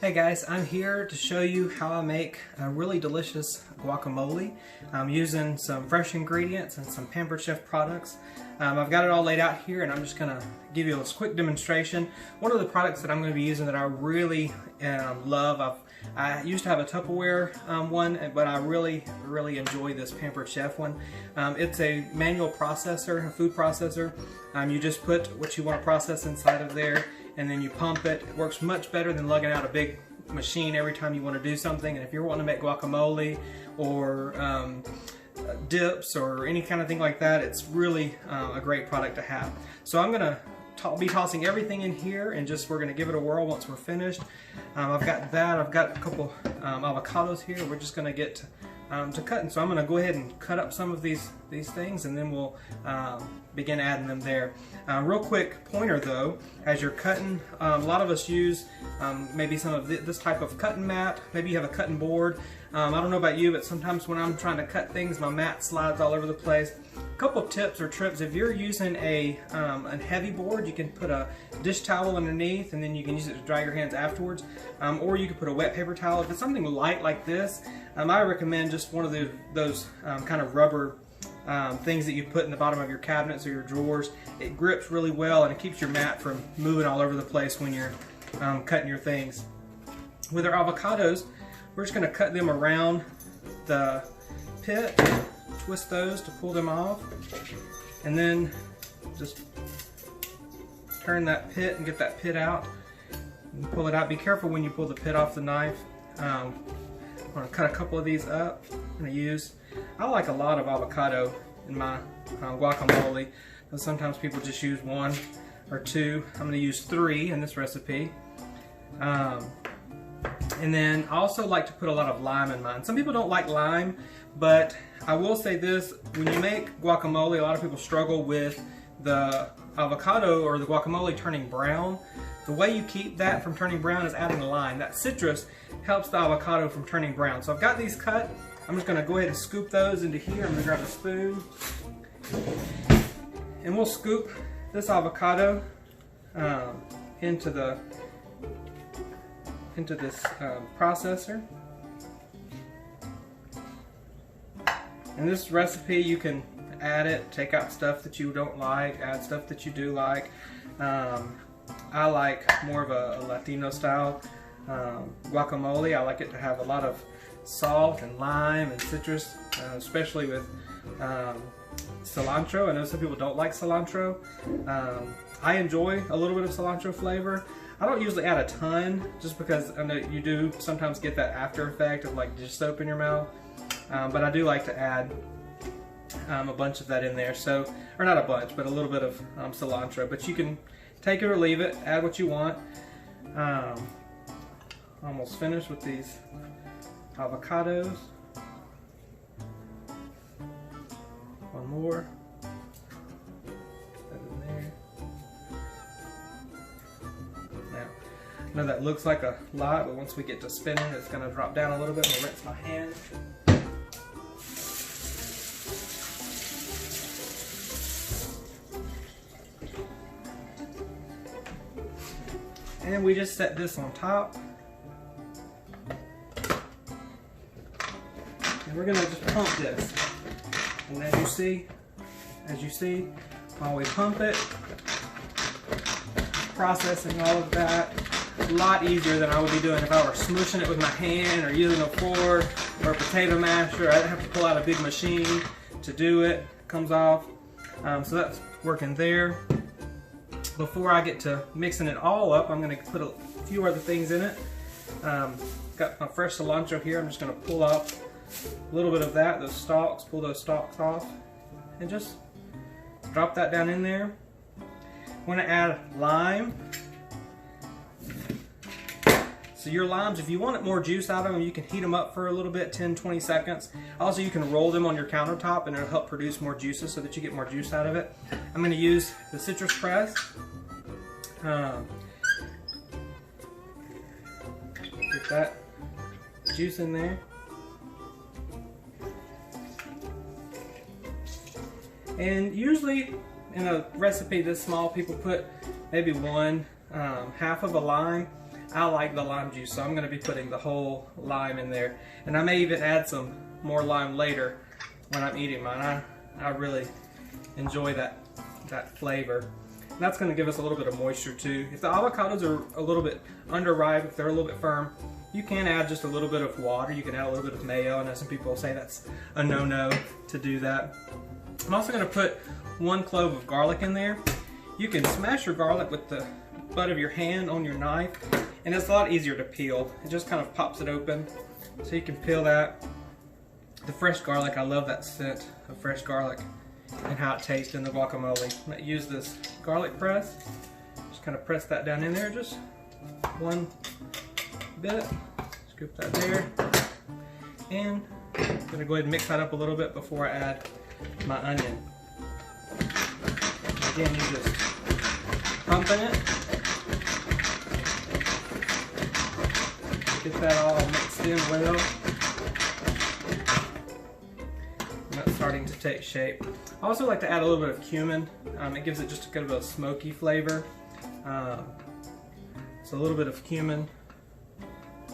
Hey guys, I'm here to show you how I make a really delicious guacamole. I'm using some fresh ingredients and some Pampered Chef products. I've got it all laid out here and I'm just going to give you a quick demonstration. One of the products that I'm going to be using that I really love, I used to have a Tupperware one, but I really enjoy this Pampered Chef one. It's a manual processor, a food processor. You just put what you want to process inside of there, and then you pump it. It works much better than lugging out a big machine every time you want to do something. And if you're wanting to make guacamole or dips or any kind of thing like that, it's really a great product to have. So I'm going to be tossing everything in here, and we're going to give it a whirl once we're finished. I've got that. I've got a couple avocados here. We're just going to get to cutting. So I'm going to go ahead and cut up some of these things, and then we'll begin adding them there. Real quick pointer though, as you're cutting, a lot of us use maybe some of this type of cutting mat. Maybe you have a cutting board. I don't know about you, but sometimes when I'm trying to cut things, my mat slides all over the place. A couple tips or tricks: if you're using a heavy board, you can put a dish towel underneath, and then you can use it to dry your hands afterwards. Or you can put a wet paper towel. If it's something light like this, I recommend just one of those kind of rubber things that you put in the bottom of your cabinets or your drawers. It grips really well and it keeps your mat from moving all over the place when you're cutting your things. With our avocados, we're just going to cut them around the pit, twist those to pull them off, and then just turn that pit and get that pit out and pull it out. Be careful when you pull the pit off the knife. I'm going to cut a couple of these up. I like a lot of avocado in my guacamole. Sometimes people just use one or two. I'm going to use 3 in this recipe. And then I also like to put a lot of lime in mine. Some people don't like lime, but I will say this: when you make guacamole, a lot of people struggle with the avocado or the guacamole turning brown. The way you keep that from turning brown is adding lime. That citrus helps the avocado from turning brown. So I've got these cut. I'm just going to go ahead and scoop those into here. I'm going to grab a spoon, and we'll scoop this avocado into this processor. In this recipe, you can add it, take out stuff that you don't like, add stuff that you do like. I like more of a Latino style guacamole. I like it to have a lot of salt and lime and citrus, especially with cilantro. I know some people don't like cilantro. I enjoy a little bit of cilantro flavor. I don't usually add a ton, just because I know you do sometimes get that after effect of like dish soap in your mouth. But I do like to add a bunch of that in there. So, or not a bunch, but a little bit of cilantro. But you can take it or leave it, add what you want. Almost finished with these avocados. One more. Put that in there. Now, I know that looks like a lot, but once we get to spinning, it's going to drop down a little bit. I'm going to rinse my hand. And we just set this on top. And we're going to just pump this. And as you see, while we pump it, processing all of that, a lot easier than I would be doing if I were smushing it with my hand or using a fork or a potato masher. I'd have to pull out a big machine to do it. It comes off. So that's working there. Before I get to mixing it all up, I'm going to put a few other things in it. Got my fresh cilantro here. I'm just going to pull off a little bit of that, those stalks, pull those stalks off, and just drop that down in there. I'm going to add lime. So your limes, if you want more juice out of them, you can heat them up for a little bit, 10-20 seconds. Also, you can roll them on your countertop and it'll help produce more juices so that you get more juice out of it. I'm going to use the citrus press. Get that juice in there. And usually in a recipe this small, people put maybe half of a lime. I like the lime juice, so I'm going to be putting the whole lime in there. And I may even add some more lime later when I'm eating mine. I really enjoy that flavor. And that's going to give us a little bit of moisture too. If the avocados are a little bit underripe, if they're a little bit firm, you can add just a little bit of water. You can add a little bit of mayo. I know some people say that's a no-no to do that. I'm also going to put 1 clove of garlic in there. You can smash your garlic with the butt of your hand on your knife, and it's a lot easier to peel. It just kind of pops it open, so you can peel that. The fresh garlic, I love that scent of fresh garlic and how it tastes in the guacamole. I'm going to use this garlic press. Just kind of press that down in there, just 1 bit. Scoop that there. And I'm going to go ahead and mix that up a little bit before I add my onion. Again, you just pumping it. Get that all mixed in well. And that's starting to take shape. I also like to add a little bit of cumin. It gives it just a kind of a smoky flavor. So a little bit of cumin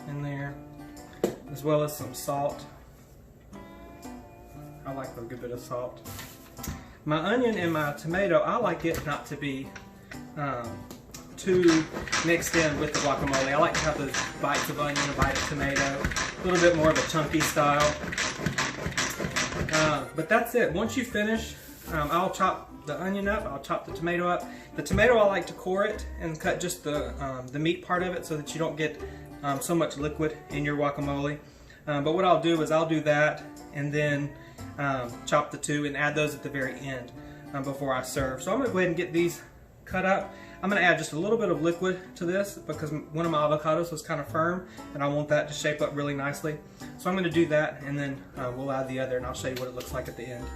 in there, as well as some salt. I like a good bit of salt. My onion and my tomato, I like it not to be too mixed in with the guacamole. I like to have those bites of onion, a bite of tomato, a little bit more of a chunky style. But that's it. Once you finish, I'll chop the onion up, I'll chop the tomato up. The tomato, I like to core it and cut just the meat part of it so that you don't get so much liquid in your guacamole. But what I'll do is I'll do that and then chop the two and add those at the very end before I serve. So I'm going to go ahead and get these cut up. I'm going to add just a little bit of liquid to this because one of my avocados was kind of firm and I want that to shape up really nicely. So I'm going to do that, and then we'll add the other and I'll show you what it looks like at the end.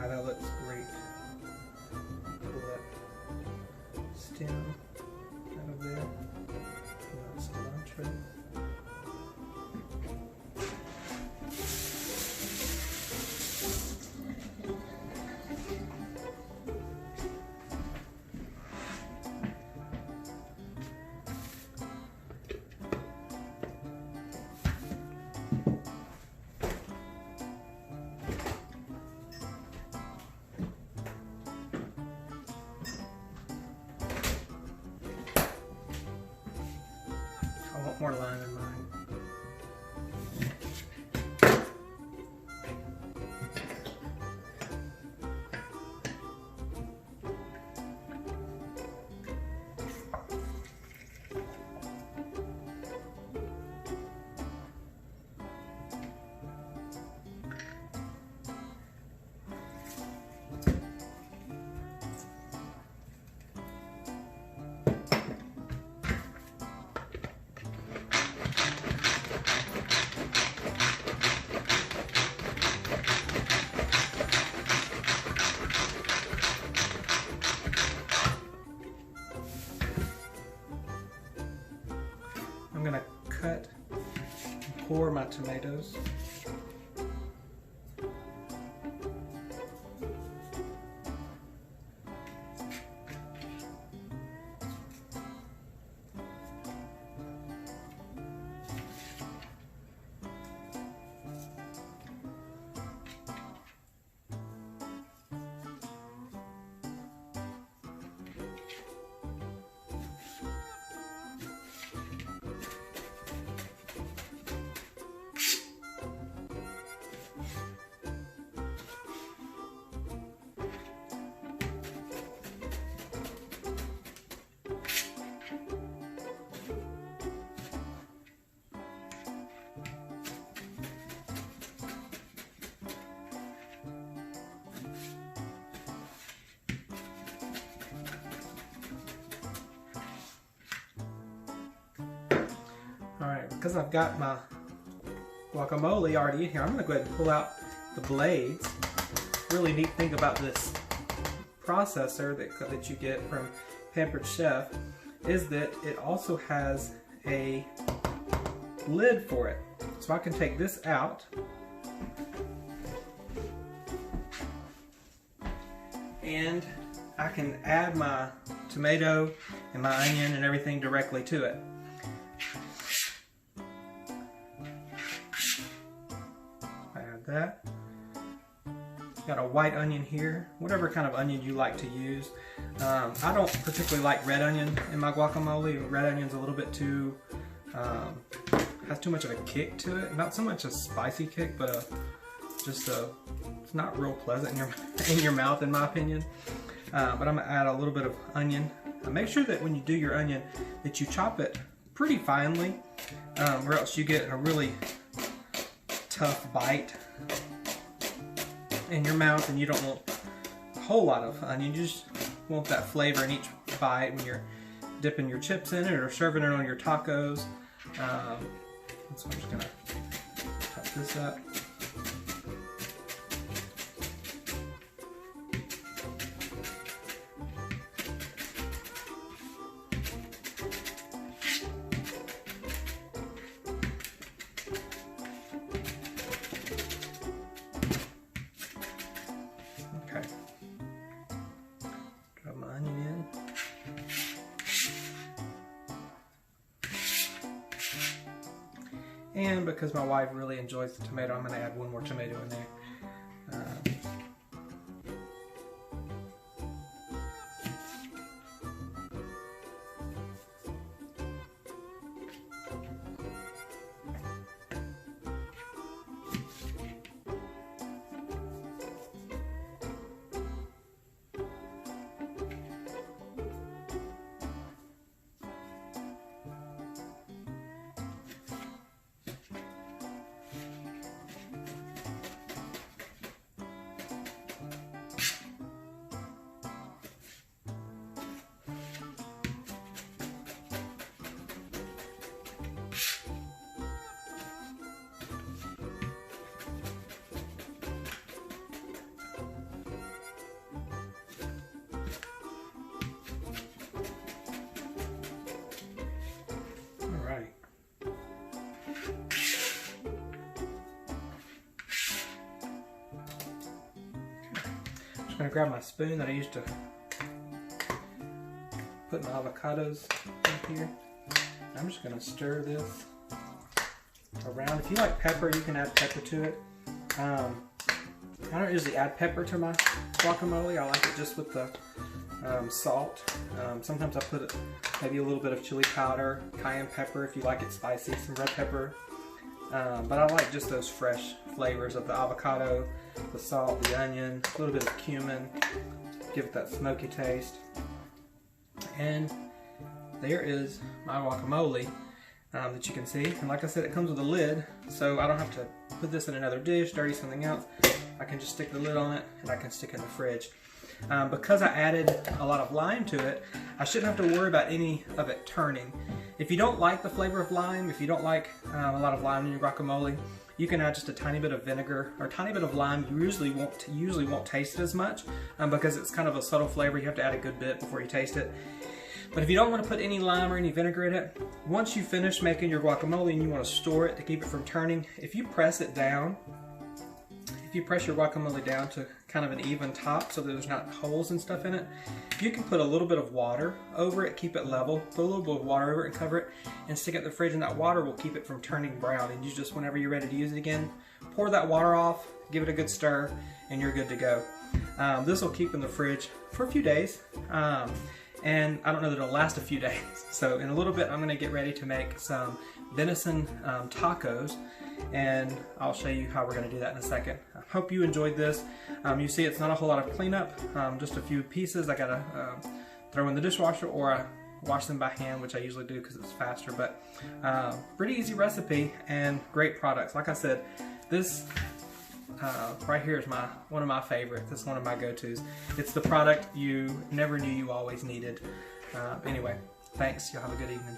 That looks great. Pull that stem out of there. Pull out cilantro. I want more lime in mine. I'm going to cut and pour my tomatoes. because I've got my guacamole already in here, I'm going to go ahead and pull out the blades. Really neat thing about this processor that you get from Pampered Chef is that it also has a lid for it. So I can take this out and I can add my tomato and my onion and everything directly to it. Add that. Got a white onion here, whatever kind of onion you like to use. I don't particularly like red onion in my guacamole. Red onion's a little bit too, has too much of a kick to it. Not so much a spicy kick, but it's not real pleasant in your mouth, in my opinion. But I'm gonna add a little bit of onion. Make sure that when you do your onion, that you chop it pretty finely, or else you get a really tough bite in your mouth, and you don't want a whole lot of onion. You just want that flavor in each bite when you're dipping your chips in it or serving it on your tacos. So I'm just gonna cut this up. Okay. Drop my onion in. And because my wife really enjoys the tomato, I'm going to add one more tomato in there. Alright. I'm just going to grab my spoon that I used to put my avocados in here. I'm just going to stir this around. If you like pepper, you can add pepper to it. I don't usually add pepper to my guacamole. I like it just with the salt. Sometimes I put maybe a little bit of chili powder, cayenne pepper if you like it spicy, some red pepper. But I like just those fresh flavors of the avocado, the salt, the onion, a little bit of cumin, give it that smoky taste. And there is my guacamole that you can see. And like I said, it comes with a lid, so I don't have to put this in another dish, dirty something else. I can just stick the lid on it and I can stick it in the fridge. Because I added a lot of lime to it, I shouldn't have to worry about any of it turning. If you don't like the flavor of lime, if you don't like a lot of lime in your guacamole, you can add just a tiny bit of vinegar or a tiny bit of lime. You usually won't taste it as much because it's kind of a subtle flavor. You have to add a good bit before you taste it. But if you don't want to put any lime or any vinegar in it, once you finish making your guacamole and you want to store it to keep it from turning, if you press it down, if you press your guacamole down to kind of an even top so that there's not holes and stuff in it, you can put a little bit of water over it, keep it level, put a little bit of water over it and cover it, and stick it in the fridge, and that water will keep it from turning brown. And you just, whenever you're ready to use it again, pour that water off, give it a good stir, and you're good to go. This will keep in the fridge for a few days, and I don't know that it'll last a few days. So in a little bit, I'm going to get ready to make some venison tacos, and I'll show you how we're going to do that in a second. I hope you enjoyed this. You see it's not a whole lot of cleanup, just a few pieces I gotta throw in the dishwasher, or I wash them by hand, which I usually do because it's faster. But pretty easy recipe and great products. Like I said, this right here is one of my favorites. It's one of my go-tos. It's the product you never knew you always needed. Anyway, thanks. Y'all have a good evening.